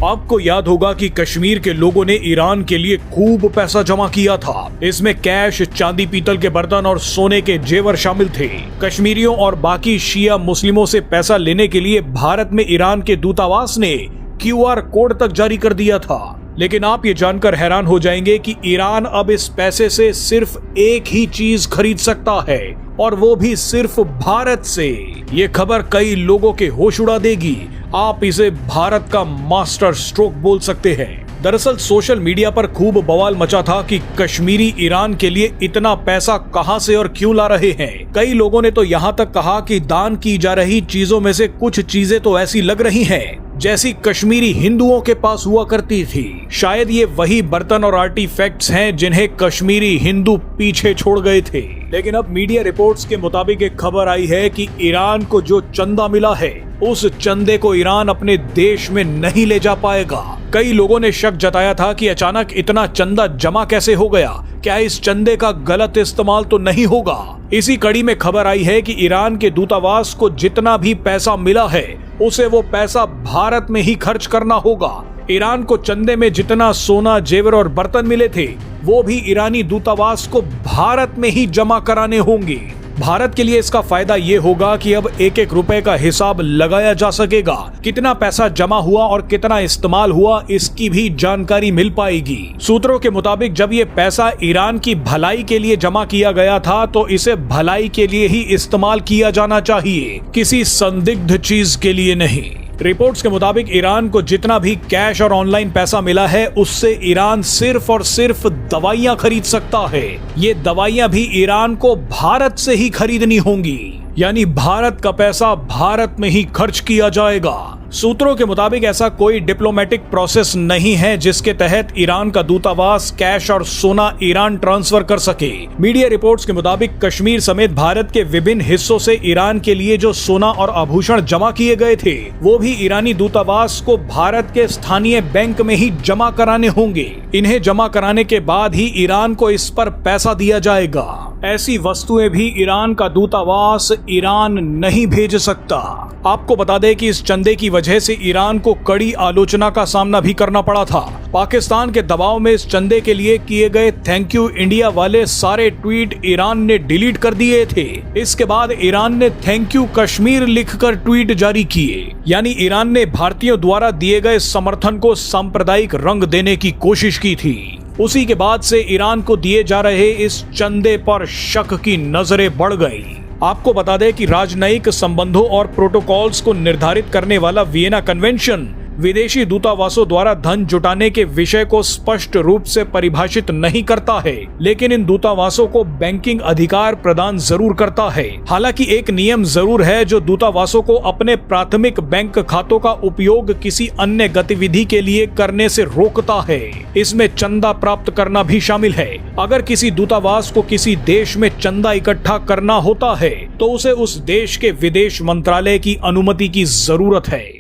आपको याद होगा कि कश्मीर के लोगों ने ईरान के लिए खूब पैसा जमा किया था। इसमें कैश, चांदी, पीतल के बर्तन और सोने के जेवर शामिल थे। कश्मीरियों और बाकी शिया मुस्लिमों से पैसा लेने के लिए भारत में ईरान के दूतावास ने QR कोड तक जारी कर दिया था। लेकिन आप ये जानकर हैरान हो जाएंगे कि ईरान अब इस पैसे से सिर्फ एक ही चीज खरीद सकता है, और वो भी सिर्फ भारत से। ये खबर कई लोगों के होश उड़ा देगी। आप इसे भारत का मास्टर स्ट्रोक बोल सकते हैं। दरअसल सोशल मीडिया पर खूब बवाल मचा था कि कश्मीरी ईरान के लिए इतना पैसा कहां से और क्यों ला रहे हैं। कई लोगों ने तो यहां तक कहा कि दान की जा रही चीजों में से कुछ चीजें तो ऐसी लग रही हैं जैसी कश्मीरी हिंदुओं के पास हुआ करती थी। शायद ये वही बर्तन और आर्टिफैक्ट्स हैं जिन्हें कश्मीरी हिंदू पीछे छोड़ गए थे। लेकिन अब मीडिया रिपोर्ट्स के मुताबिक एक खबर आई है कि ईरान को जो चंदा मिला है, उस चंदे को ईरान अपने देश में नहीं ले जा पाएगा। कई लोगों ने शक जताया था कि अचानक इतना चंदा जमा कैसे हो गया, क्या इस चंदे का गलत इस्तेमाल तो नहीं होगा। इसी कड़ी में खबर आई है कि ईरान के दूतावास को जितना भी पैसा मिला है, उसे वो पैसा भारत में ही खर्च करना होगा। ईरान को चंदे में जितना सोना, जेवर और बर्तन मिले थे, वो भी ईरानी दूतावास को भारत में ही जमा कराने होंगे। भारत के लिए इसका फायदा ये होगा कि अब एक एक रुपए का हिसाब लगाया जा सकेगा। कितना पैसा जमा हुआ और कितना इस्तेमाल हुआ, इसकी भी जानकारी मिल पाएगी। सूत्रों के मुताबिक जब ये पैसा ईरान की भलाई के लिए जमा किया गया था, तो इसे भलाई के लिए ही इस्तेमाल किया जाना चाहिए, किसी संदिग्ध चीज के लिए नहीं। रिपोर्ट्स के मुताबिक ईरान को जितना भी कैश और ऑनलाइन पैसा मिला है, उससे ईरान सिर्फ और सिर्फ दवाइयां खरीद सकता है। ये दवाइयां भी ईरान को भारत से ही खरीदनी होंगी, यानी भारत का पैसा भारत में ही खर्च किया जाएगा। सूत्रों के मुताबिक ऐसा कोई डिप्लोमेटिक प्रोसेस नहीं है जिसके तहत ईरान का दूतावास कैश और सोना ईरान ट्रांसफर कर सके। मीडिया रिपोर्ट्स के मुताबिक कश्मीर समेत भारत के विभिन्न हिस्सों से ईरान के लिए जो सोना और आभूषण जमा किए गए थे, वो भी ईरानी दूतावास को भारत के स्थानीय बैंक में ही जमा कराने होंगे। इन्हें जमा कराने के बाद ही ईरान को इस पर पैसा दिया जाएगा। ऐसी वस्तुएं भी ईरान का दूतावास ईरान नहीं भेज सकता। आपको बता दें कि इस चंदे की वजह से ईरान को कड़ी आलोचना का सामना भी करना पड़ा था। पाकिस्तान के दबाव में इस चंदे के लिए किए गए थैंक यू इंडिया वाले सारे ट्वीट ईरान ने डिलीट कर दिए थे। इसके बाद ईरान ने थैंक यू कश्मीर लिखकर ट्वीट जारी किए, यानी ईरान ने भारतीयों द्वारा दिए गए समर्थन को सांप्रदायिक रंग देने की कोशिश की थी। उसी के बाद से ईरान को दिए जा रहे इस चंदे पर शक की नजरें बढ़ गई। आपको बता दें कि राजनयिक संबंधों और प्रोटोकॉल्स को निर्धारित करने वाला वियना कन्वेंशन विदेशी दूतावासों द्वारा धन जुटाने के विषय को स्पष्ट रूप से परिभाषित नहीं करता है, लेकिन इन दूतावासों को बैंकिंग अधिकार प्रदान जरूर करता है। हालांकि एक नियम जरूर है जो दूतावासों को अपने प्राथमिक बैंक खातों का उपयोग किसी अन्य गतिविधि के लिए करने से रोकता है। इसमें चंदा प्राप्त करना भी शामिल है। अगर किसी दूतावास को किसी देश में चंदा इकट्ठा करना होता है, तो उसे उस देश के विदेश मंत्रालय की अनुमति की जरूरत है।